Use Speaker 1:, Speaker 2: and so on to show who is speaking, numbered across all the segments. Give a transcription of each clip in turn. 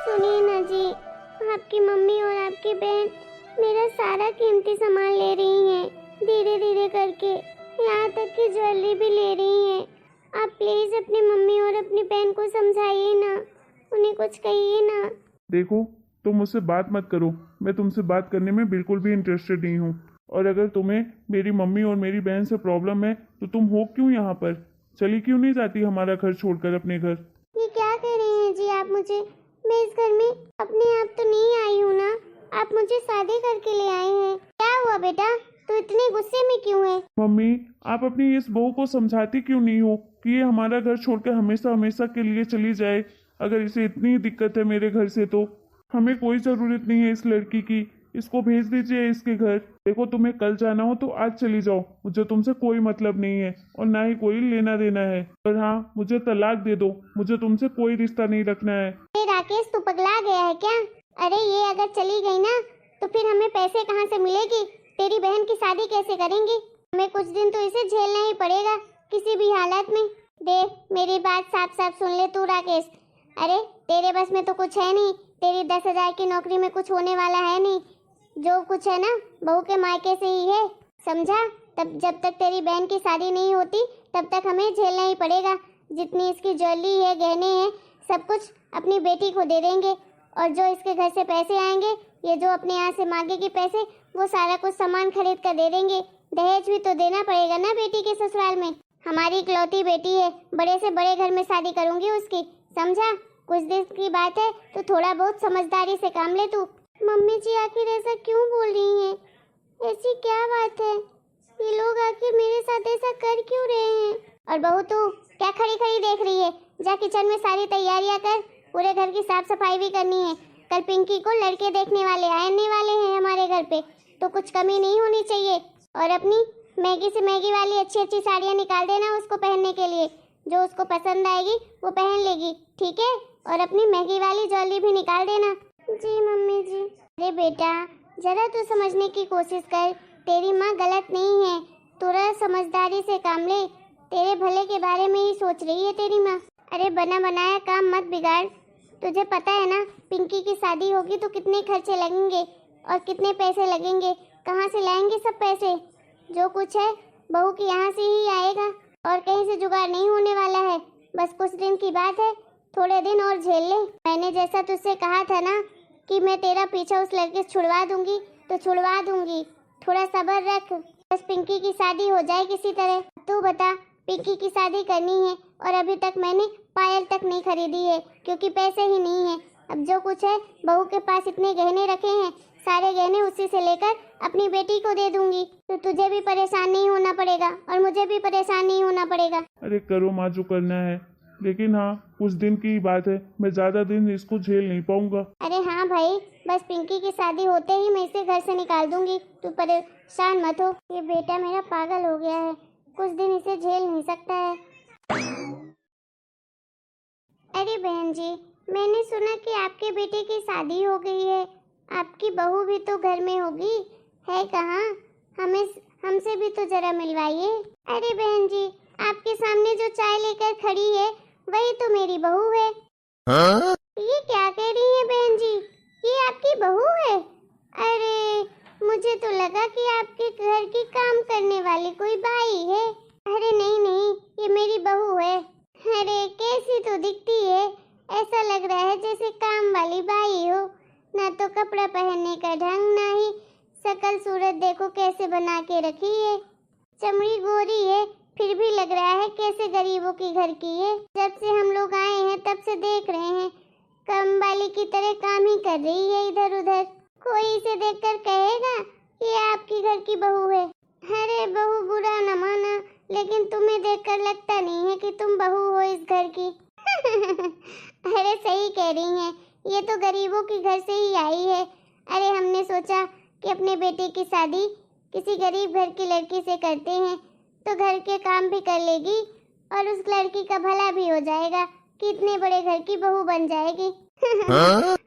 Speaker 1: सुनिए ना जी, आपकी मम्मी और आपकी बहन मेरा सारा कीमती सामान ले रही हैं, धीरे धीरे करके, यहाँ तक कि ज्वेलरी भी ले रही हैं। आप प्लीज अपनी मम्मी और अपनी बहन को समझाइए ना, उन्हें कुछ कहिए ना।
Speaker 2: देखो, तुम मुझसे बात मत करो। मैं तुमसे बात करने में बिल्कुल भी इंटरेस्टेड नहीं हूँ। और अगर तुम्हें मेरी मम्मी और मेरी बहन से प्रॉब्लम है तो तुम हो क्यों यहाँ पर? चली क्यों नहीं जाती हमारा घर छोड़कर अपने घर?
Speaker 1: ये क्या कह रहे हैं जी आप मुझे? मैं इस घर में अपने आप तो नहीं आई हूँ ना, आप मुझे शादी करके ले आए हैं। क्या हुआ बेटा, तो इतने गुस्से में क्यों है?
Speaker 2: मम्मी, आप अपनी इस बहू को समझाती क्यों नहीं हो कि ये हमारा घर छोड़कर हमेशा हमेशा के लिए चली जाए? अगर इसे इतनी दिक्कत है मेरे घर से तो हमें कोई ज़रूरत नहीं है इस लड़की की। इसको भेज दीजिए इसके घर। देखो, तुम्हें कल जाना हो तो आज चली जाओ, मुझे तुमसे कोई मतलब नहीं है और ना ही कोई लेना देना है। और हाँ, मुझे तलाक दे दो, मुझे तुमसे कोई रिश्ता नहीं रखना है।
Speaker 1: राकेश, तू पगला गया है क्या? अरे ये अगर चली गई ना तो फिर हमें पैसे कहाँ से मिलेगी? तेरी बहन की शादी कैसे करेंगे? हमें कुछ दिन तो इसे झेलना ही पड़ेगा किसी भी हालत में। देख, मेरी बात साफ साफ सुन ले तू राकेश। अरे तेरे बस में तो कुछ है नहीं, तेरी 10,000 की नौकरी में कुछ होने वाला है नहीं। जो कुछ है ना बहू के मायके से ही है, समझा? तब जब तक तेरी बहन की शादी नहीं होती तब तक हमें झेलना ही पड़ेगा। जितनी इसकी ज्वेलरी है, गहने हैं, सब कुछ अपनी बेटी को दे देंगे। और जो इसके घर से पैसे आएंगे, ये जो अपने यहाँ से मांगेगी पैसे, वो सारा कुछ सामान खरीद कर दे देंगे। दहेज भी तो देना पड़ेगा ना बेटी के ससुराल में। हमारी इकलौती बेटी है, बड़े से बड़े घर में शादी करूंगी उसकी, समझा? कुछ दिन की बात है तो थोड़ा बहुत समझदारी से काम ले तू। मम्मी जी, आखिर ऐसा क्यों बोल रही हैं? ऐसी क्या बात है? ये लोग आखिर मेरे साथ ऐसा कर क्यों रहे हैं? और बहू, तू क्या खड़ी खड़ी देख रही है? जा किचन में सारी तैयारियां कर, पूरे घर की साफ सफाई भी करनी है। कल पिंकी को लड़के देखने वाले आने वाले हैं हमारे घर पे, तो कुछ कमी नहीं होनी चाहिए। और अपनी मैगी से मैगी वाली अच्छी अच्छी साड़ियाँ निकाल देना उसको पहनने के लिए, जो उसको पसंद आएगी वो पहन लेगी, ठीक है? और अपनी मैगी वाली ज्वेलरी भी निकाल देना। जी मम्मी जी। अरे बेटा, जरा तू समझने की कोशिश कर, तेरी माँ गलत नहीं है, थोड़ा समझदारी से काम ले। तेरे भले के बारे में ही सोच रही है तेरी माँ। अरे बना बनाया काम मत बिगाड़। तुझे पता है ना, पिंकी की शादी होगी तो कितने खर्चे लगेंगे और कितने पैसे लगेंगे, कहाँ से लाएंगे सब पैसे? जो कुछ है बहू के यहाँ से ही आएगा और कहीं से जुगाड़ नहीं होने वाला है। बस कुछ दिन की बात है, थोड़े दिन और झेल ले। मैंने जैसा तुझसे कहा था ना कि मैं तेरा पीछा उस लड़के से छुड़वा दूंगी तो छुड़वा दूंगी, थोड़ा सब्र रख। बस पिंकी की शादी हो जाए किसी तरह। तू बता, पिंकी की शादी करनी है और अभी तक मैंने पायल तक नहीं खरीदी है क्योंकि पैसे ही नहीं है। अब जो कुछ है, बहू के पास इतने गहने रखे हैं, सारे गहने उसी से लेकर अपनी बेटी को दे दूंगी, तो तुझे भी परेशान नहीं होना पड़ेगा और मुझे भी परेशान नहीं होना पड़ेगा।
Speaker 2: अरे करो माँ जो करना है, लेकिन हाँ, कुछ दिन की बात है, मैं ज्यादा दिन इसको झेल नहीं पाऊंगा।
Speaker 1: अरे हाँ भाई, बस पिंकी की शादी होते ही मैं इसे घर से निकाल दूंगी, तू परेशान मत हो। ये बेटा मेरा पागल हो गया है, कुछ दिन इसे झेल नहीं सकता है। अरे बहन जी, मैंने सुना कि आपके बेटे की शादी हो गई है, आपकी बहू भी तो घर में होगी, है कहाँ? हमें हमसे भी तो जरा मिलवाइए। अरे बहन जी, आपके सामने जो चाय लेकर खड़ी है वही तो मेरी बहू है। हाँ? ये क्या कह रही है बहन जी, ये आपकी बहू है? अरे मुझे तो लगा कि आपके घर की काम करने वाली कोई बाई है। अरे नहीं नहीं, ये मेरी बहू है। अरे कैसी तो दिखती है, ऐसा लग रहा है जैसे काम वाली बाई हो। ना तो कपड़ा पहनने का ढंग, ना ही शकल सूरत देखो कैसे बना के रखी है। चमड़ी गोरी है, फिर भी लग रहा है कैसे गरीबों की घर की है। जब से हम लोग आए हैं तब से देख रहे हैं, काम वाली की तरह काम ही कर रही है इधर उधर। कोई इसे देखकर कहेगा कि ये आपकी घर की बहू है। अरे बहू बुरा न माना, लेकिन तुम्हें देखकर लगता नहीं है कि तुम बहू हो इस घर की। अरे सही कह रही हैं, ये तो गरीबों के घर से ही आई है। अरे हमने सोचा कि अपने बेटे की शादी किसी गरीब घर की लड़की से करते हैं तो घर के काम भी कर लेगी और उस लड़की का भला भी हो जाएगा कि इतने बड़े घर की बहू बन जाएगी।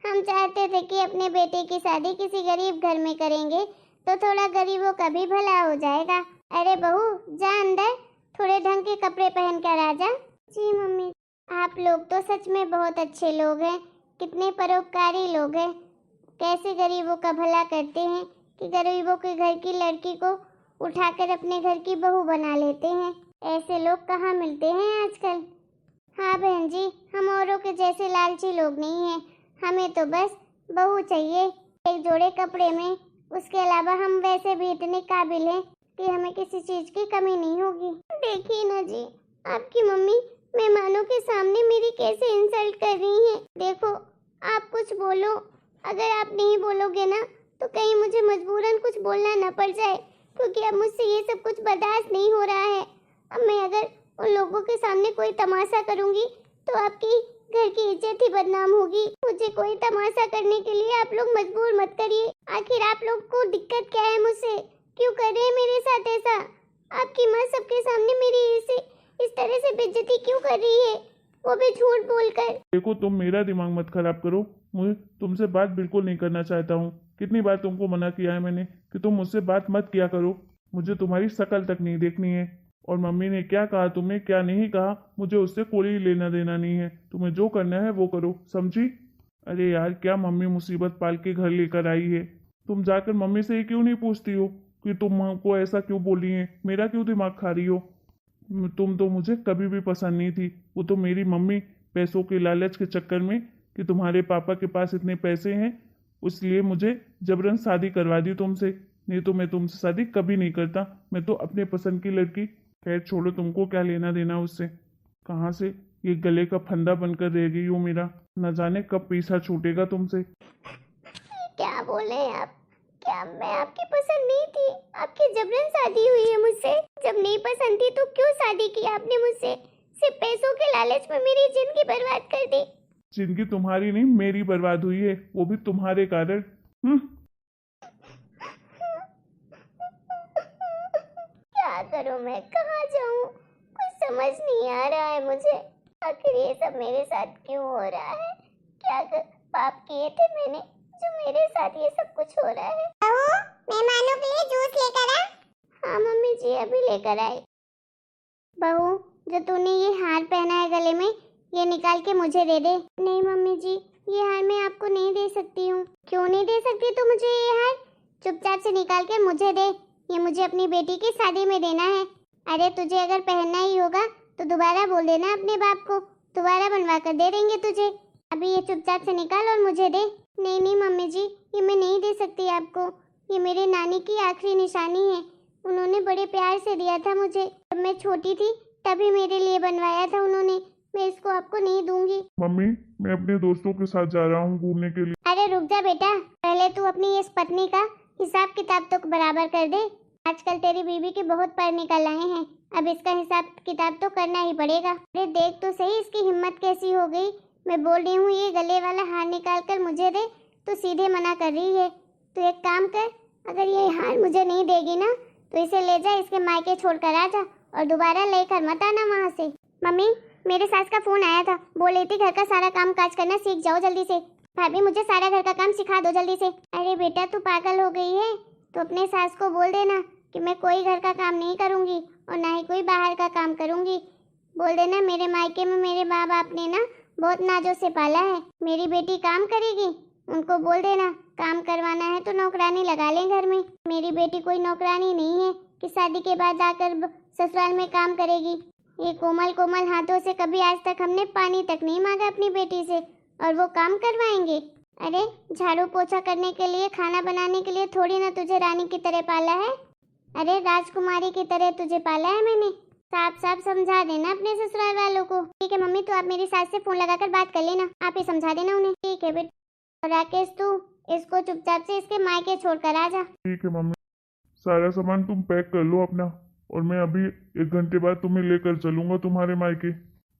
Speaker 1: हम चाहते थे कि अपने बेटे की शादी किसी गरीब घर में करेंगे तो थोड़ा गरीबों का भी भला हो जाएगा। अरे बहू, जा अंदर, थोड़े ढंग के कपड़े पहन कर आ जा। जी मम्मी। आप लोग तो सच में बहुत अच्छे लोग हैं, कितने परोपकारी लोग हैं, कैसे गरीबों का भला करते हैं कि गरीबों के घर की लड़की को उठाकर अपने घर की बहू बना लेते हैं। ऐसे लोग कहाँ मिलते हैं आजकल। हाँ बहन जी, हम औरों के जैसे लालची लोग नहीं हैं। हमें तो बस बहू चाहिए एक जोड़े कपड़े में। उसके अलावा हम वैसे भी इतने काबिल हैं कि हमें किसी चीज की कमी नहीं होगी। देखिए ना जी, आपकी मम्मी मेहमानों के सामने मेरी कैसे इंसल्ट कर रही हैं। देखो, आप कुछ बोलो, अगर आप नहीं बोलोगे ना तो कहीं मुझे मजबूरन कुछ बोलना न पड़ जाए, क्योंकि अब मुझसे ये सब कुछ बर्दाश्त नहीं हो रहा है। अब मैं अगर उन लोगों के सामने कोई तमाशा करूंगी तो आपकी घर की इज्जत ही बदनाम होगी। मुझे कोई तमाशा करने के लिए आप लोग मजबूर मत करिए। आखिर आप लोग को दिक्कत क्या है मुझसे? क्यों कर रहे हैं मेरे साथ ऐसा? आपकी माँ सबके सामने मेरी इस तरह से बेइज्जती क्यों कर रही है, वो भी झूठ बोलकर?
Speaker 2: देखो, तुम मेरा दिमाग मत खराब करो। मुझे तुमसे बात बिल्कुल नहीं करना चाहता हूँ। कितनी बार तुमको मना किया है मैंने कि तुम मुझसे बात मत किया करो। मुझे तुम्हारी शक्ल तक नहीं देखनी है। और मम्मी ने क्या कहा तुम्हें क्या नहीं कहा, मुझे उससे कोई लेना देना नहीं है। तुम्हें जो करना है वो करो, समझी? अरे यार, क्या मम्मी मुसीबत पाल के घर लेकर आई है। तुम जाकर मम्मी से ही क्यों नहीं पूछती हो कि तुम हमको ऐसा क्यों बोली है, मेरा क्यों दिमाग खा रही हो? तुम तो मुझे कभी भी पसंद नहीं थी। वो तो मेरी मम्मी पैसों के लालच के चक्कर में कि तुम्हारे पापा के पास इतने पैसे हैं, इसलिए मुझे जबरन शादी करवा दी तुमसे। नहीं तो मैं तुमसे शादी कभी नहीं करता। मैं तो अपने पसंद की लड़की। खैर छोड़ो, तुमको क्या लेना देना उससे। कहाँ से ये गले का फंदा बनकर रह गई हो मेरा। न जाने कब पीछा छूटेगा तुमसे।
Speaker 1: क्या बोले आप? क्या मैं आपकी पसंद नहीं थी? आपकी जबरन शादी हुई है मुझसे? जब नहीं पसंद थी तो क्यों शादी की आपने मुझसे? सिर्फ पैसों के लालच में मेरी जिंदगी बर्बाद कर दी।
Speaker 2: जिंदगी तुम्हारी नहीं, मेरी बर्बाद हुई है, वो भी तुम्हारे कारण।
Speaker 1: क्या करूं मैं, कहाँ जाऊं, कुछ समझ नहीं आ रहा है मुझे। आखिर ये सब मेरे साथ क्यों हो रहा है? क्या पाप किए थे मैंने जो मेरे साथ ये सब कुछ हो रहा है? मेहमानों के लिए जूस लेकर आ। हाँ मम्मी जी, अभी लेकर आई। बहू, जो तूने ये हार पहना है गले में, ये निकाल के मुझे दे दे। नहीं मम्मी जी, ये हार मैं आपको नहीं दे सकती हूँ। क्यों नहीं दे सकती तू मुझे ये हार? चुपचाप से निकाल के मुझे दे। ये मुझे अपनी बेटी की शादी में देना है। अरे तुझे अगर पहनना ही होगा तो दोबारा बोल देना अपने बाप को, दोबारा बनवा कर दे देंगे तुझे। अभी ये चुपचाप से निकाल और मुझे दे। नहीं नहीं मम्मी जी, ये मैं नहीं दे सकती आपको। ये मेरे नानी की आखिरी निशानी है। उन्होंने बड़े प्यार से दिया था मुझे। जब मैं छोटी थी तभी मेरे लिए बनवाया था उन्होंने। मैं इसको आपको नहीं दूंगी।
Speaker 2: मम्मी, मैं अपने दोस्तों के साथ जा रहा हूँ घूमने के लिए।
Speaker 1: अरे रुक जा बेटा, पहले तू अपनी इस पत्नी का हिसाब किताब तो बराबर कर दे। आजकल तेरी बीवी के बहुत पर निकल आए हैं, अब इसका हिसाब किताब तो करना ही पड़ेगा। अरे देख तो सही इसकी हिम्मत कैसी हो गई। मैं बोल रही हूँ ये गले वाला हार निकाल कर मुझे दे तो सीधे मना कर रही है। तो एक काम कर, अगर ये हार मुझे नहीं देगी ना तो इसे ले जा, इसके मायके छोड़ कर आ जा और दोबारा लेकर मत आना वहाँ से। मम्मी, मेरे सास का फोन आया था, बोल रही थी घर का सारा काम काज करना सीख जाओ जल्दी से। भाभी मुझे सारा घर का काम सिखा दो जल्दी से। अरे बेटा तू पागल हो गई है? तो अपने सास को बोल देना कि मैं कोई घर का काम नहीं करूँगी और ना ही कोई बाहर का काम करूँगी। बोल देना मेरे मायके में मेरे माँ बाप ने ना बहुत नाजों से पाला है, मेरी बेटी काम करेगी। उनको बोल देना काम करवाना है तो नौकरानी लगा लें घर में। मेरी बेटी कोई नौकरानी नहीं है कि शादी के बाद आकर ससुराल में काम करेगी। ये कोमल कोमल हाथों से कभी आज तक हमने पानी तक नहीं मांगा अपनी बेटी से, और वो काम करवाएंगे। अरे झाड़ू पोछा करने के लिए, खाना बनाने के लिए थोड़ी ना तुझे रानी की तरह पाला है। अरे राजकुमारी की तरह तुझे पाला है मैंने। साफ साफ समझा देना अपने ससुराल वालों को। ठीक है मम्मी, तो आप मेरी सास से फोन लगाकर बात कर लेना, आप ही समझा देना उन्हें। ठीक है बेटा। और राकेश तू इसको चुपचाप से इसके मायके छोड़कर आ जा।
Speaker 2: ठीक है मम्मी, सारा सामान तुम पैक कर लो अपना, और मैं अभी 1 घंटे बाद तुम्हें लेकर चलूंगा तुम्हारे मायके।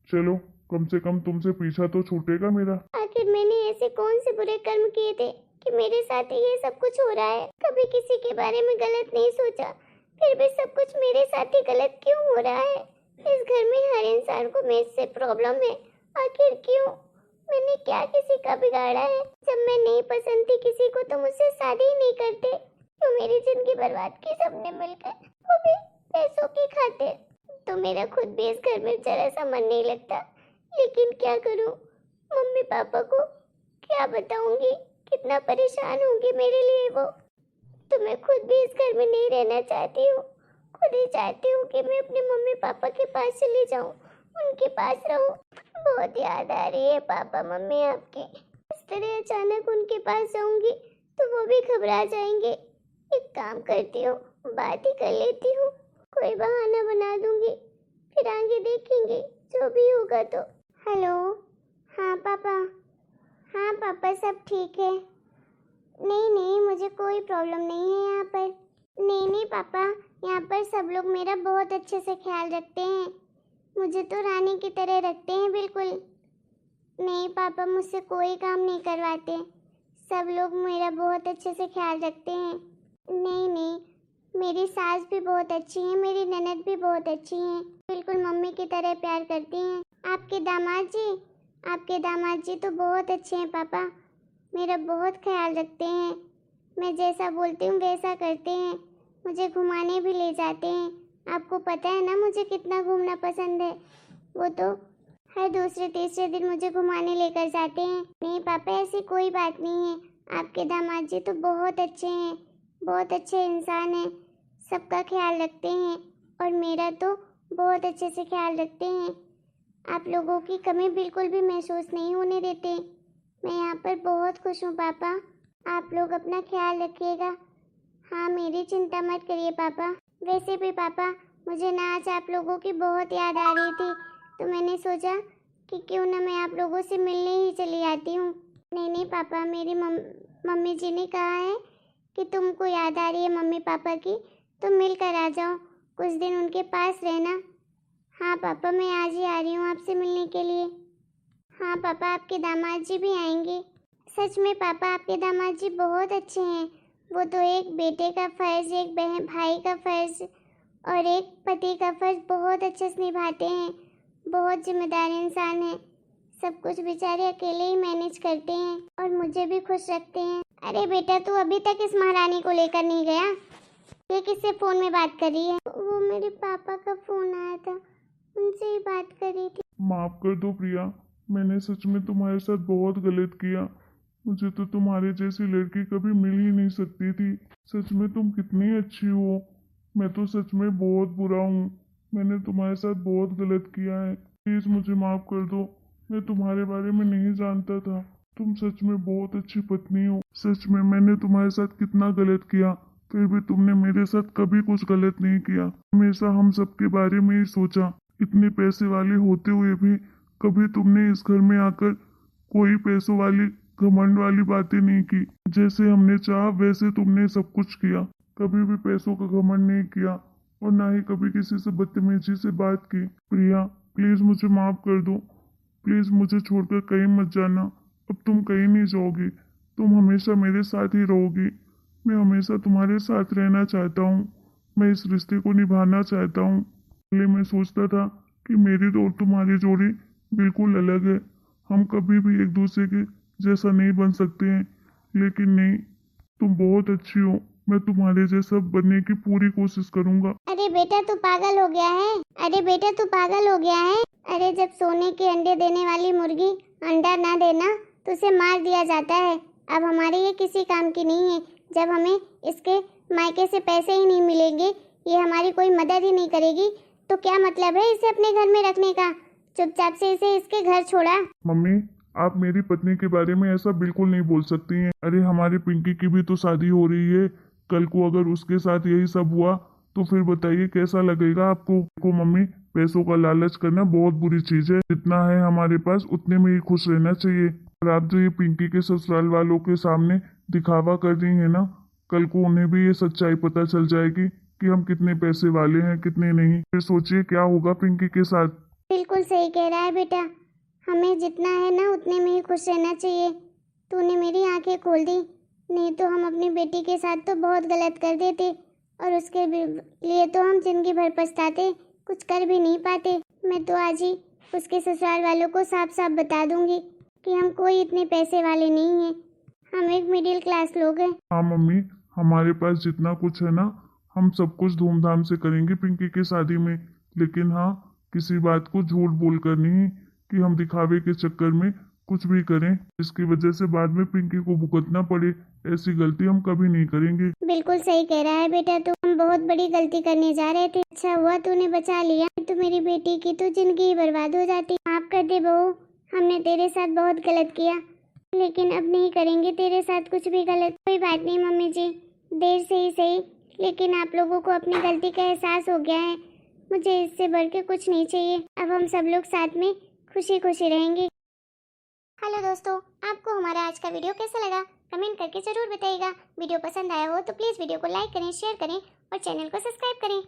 Speaker 2: चलो, कम से कम तुमसे पीछा तो छूटेगा मेरा।
Speaker 1: आखिर मैंने ऐसे कौन से बुरे कर्म किए थे कि मेरे साथ ये सब कुछ हो रहा है? कभी किसी के बारे में गलत नहीं सोचा, फिर भी सब कुछ मेरे साथ ही गलत क्यों हो रहा है? इस घर में हर इंसान को मेरे से प्रॉब्लम है, आखिर क्यों? मैंने क्या किसी का बिगाड़ा है? जब मैं नहीं पसंद थी किसी को तो मुझसे शादी ही नहीं करते। क्यों मेरी जिंदगी बर्बाद की सबने मिलकर, वो भी पैसों की खातिर? तो मेरा खुद भी इस घर में जरा सा मन नहीं लगता, लेकिन क्या करूं? मम्मी पापा को क्या बताऊंगी, कितना परेशान होंगी मेरे लिए वो। तो मैं खुद भी इस घर में नहीं रहना चाहती हूँ, खुद ही चाहती हूँ कि मैं अपने मम्मी पापा के पास चली जाऊँ, उनके पास रहूँ। बहुत याद आ रही है पापा मम्मी आपके। इस तरह अचानक उनके पास जाऊंगी तो वो भी घबरा जाएंगे। एक काम करती हूँ, बात ही कर लेती हूँ, कोई बहाना बना दूंगी, फिर आगे देखेंगे जो भी होगा तो। हेलो, हाँ पापा। हाँ पापा, सब ठीक है। नहीं नहीं, मुझे कोई प्रॉब्लम नहीं है यहाँ पर। नहीं नहीं पापा, यहाँ पर सब लोग मेरा बहुत अच्छे से ख्याल रखते हैं, मुझे तो रानी की तरह रखते हैं बिल्कुल। नहीं पापा, मुझसे कोई काम नहीं करवाते, सब लोग मेरा बहुत अच्छे से ख्याल रखते हैं। नहीं नहीं, मेरी सास भी बहुत अच्छी है, मेरी ननद भी बहुत अच्छी हैं, बिल्कुल मम्मी की तरह प्यार करती हैं। आपके दामाद जी तो बहुत अच्छे हैं पापा, मेरा बहुत ख्याल रखते हैं। मैं जैसा बोलती हूँ वैसा करते हैं, मुझे घुमाने भी ले जाते हैं। आपको पता है ना मुझे कितना घूमना पसंद है, वो तो हर दूसरे तीसरे दिन मुझे घुमाने लेकर जाते हैं। नहीं पापा, ऐसी कोई बात नहीं है, आपके दामाद जी तो बहुत अच्छे हैं, बहुत अच्छे इंसान हैं, सबका ख्याल रखते हैं और मेरा तो बहुत अच्छे से ख्याल रखते हैं। आप लोगों की कमी बिल्कुल भी महसूस नहीं होने देते। मैं यहाँ पर बहुत खुश हूँ पापा, आप लोग अपना ख्याल रखिएगा। हाँ, मेरी चिंता मत करिए पापा। वैसे भी पापा, मुझे ना आज आप लोगों की बहुत याद आ रही थी, तो मैंने सोचा कि क्यों ना मैं आप लोगों से मिलने ही चली आती हूँ। नहीं नहीं पापा, मेरी मम्मी जी ने कहा है कि तुमको याद आ रही है मम्मी पापा की, तो मिल कर आ जाओ, कुछ दिन उनके पास रहना। हाँ पापा, मैं आज ही आ रही हूँ आपसे मिलने के लिए। हाँ पापा, आपके दामाद जी भी आएंगे। सच में पापा, आपके दामाद जी बहुत अच्छे हैं, वो तो एक बेटे का फर्ज, एक बहन भाई का फर्ज और एक पति का फर्ज बहुत अच्छे से निभाते हैं, बहुत जिम्मेदार इंसान हैं, सब कुछ बेचारे अकेले ही मैनेज करते हैं और मुझे भी खुश रखते हैं। अरे बेटा, तू अभी तक इस महारानी को लेकर नहीं गया? ये किससे फोन में बात कर रही है? वो मेरे पापा का फोन आया था, उनसे ही बात कर रही थी।
Speaker 2: माफ कर दो प्रिया, मैंने सच में तुम्हारे साथ बहुत गलत किया। मुझे तो तुम्हारे जैसी लड़की कभी मिल ही नहीं सकती थी। सच में तुम कितनी अच्छी हो, मैं तो सच में बहुत बुरा हूँ। मैंने तुम्हारे साथ बहुत गलत किया है, प्लीज मुझे माफ कर दो। मैं तुम्हारे बारे में नहीं जानता था, तुम सच में बहुत अच्छी पत्नी हो। सच में मैंने तुम्हारे साथ कितना गलत किया, फिर भी तुमने मेरे साथ कभी कुछ गलत नहीं किया। हमेशा हम सबके बारे में ही सोचा, इतने पैसे वाले होते हुए भी कभी तुमने इस घर में आकर कोई पैसों वाली घमंड वाली बातें नहीं की। जैसे हमने चाहा वैसे तुमने सब कुछ किया, कभी भी पैसों का घमंड नहीं किया और ना ही कभी किसी से बदतमीजी से बात की। प्रिया प्लीज मुझे माफ कर दो, प्लीज मुझे छोड़कर कहीं मत जाना। अब तुम कहीं नहीं जाओगी, तुम हमेशा मेरे साथ ही रहोगी। मैं हमेशा तुम्हारे साथ रहना चाहता हूँ, मैं इस रिश्ते को निभाना चाहता हूँ। पहले मैं सोचता था कि मेरी और तुम्हारी जोड़ी बिल्कुल अलग है, हम कभी भी एक दूसरे के जैसा नहीं बन सकते हैं, लेकिन नहीं, तुम बहुत अच्छी हो, मैं तुम्हारे जैसा बनने की पूरी कोशिश करूंगा।
Speaker 1: अरे बेटा, तू पागल हो गया है? अरे बेटा, तू पागल हो गया है? अरे जब सोने के अंडे देने वाली मुर्गी अंडा ना देना तो उसे मार दिया जाता है। अब हमारे ये किसी काम की नहीं है, जब हमें इसके मायके से पैसे ही नहीं मिलेंगे, ये हमारी कोई मदद ही नहीं करेगी, तो क्या मतलब है इसे अपने घर में रखने का? चुपचाप से इसे इसके घर छोड़ा।
Speaker 2: मम्मी, आप मेरी पत्नी के बारे में ऐसा बिल्कुल नहीं बोल सकती हैं। अरे हमारी पिंकी की भी तो शादी हो रही है, कल को अगर उसके साथ यही सब हुआ तो फिर बताइए कैसा लगेगा आपको? को मम्मी, पैसों का लालच करना बहुत बुरी चीज है, जितना है हमारे पास उतने में ही खुश रहना चाहिए। और आप जो ये पिंकी के ससुराल वालों के सामने दिखावा कर रही है ना, कल को उन्हें भी ये सच्चाई पता चल जाएगी कि हम कितने पैसे वाले हैं कितने नहीं। फिर सोचिए क्या होगा पिंकी के साथ।
Speaker 1: बिल्कुल सही कह रहा है बेटा, हमें जितना है ना उतने में ही खुश रहना चाहिए। तूने मेरी आंखें खोल दी, नहीं तो हम अपनी बेटी के साथ तो बहुत गलत कर देते और उसके लिए तो हम जिंदगी भर पछताते, कुछ कर भी नहीं पाते। मैं तो आज ही उसके ससुराल वालों को साफ साफ बता दूंगी कि हम कोई इतने पैसे वाले नहीं हैं, हम एक मिडिल क्लास लोग हैं।
Speaker 2: हाँ मम्मी, हमारे पास जितना कुछ है ना, हम सब कुछ धूमधाम से करेंगे पिंकी की शादी में, लेकिन हाँ, किसी बात को झूठ बोल कर नहीं कि हम दिखावे के चक्कर में कुछ भी करें इसकी वजह से बाद में पिंकी को भुगतना पड़े, ऐसी गलती हम कभी नहीं करेंगे।
Speaker 1: बिल्कुल सही कह रहा है बेटा, तू हम बहुत बड़ी गलती करने जा रहे थे। अच्छा हुआ तूने बचा लिया, तो मेरी बेटी की तो जिंदगी ही बर्बाद हो जाती। माफ कर दे बहू, हमने तेरे साथ बहुत गलत किया, लेकिन अब नहीं करेंगे तेरे साथ कुछ भी गलत। कोई बात नहीं मम्मी जी, देर से ही सही, लेकिन आप लोगों को अपनी गलती का एहसास हो गया है। मुझे इससे बढ़ के कुछ नहीं चाहिए। अब हम सब लोग साथ में खुशी खुशी रहेंगे। हेलो दोस्तों, आपको हमारा आज का वीडियो कैसा लगा कमेंट करके जरूर बताइएगा। वीडियो पसंद आया हो तो प्लीज़ वीडियो को लाइक करें, शेयर करें और चैनल को सब्सक्राइब करें।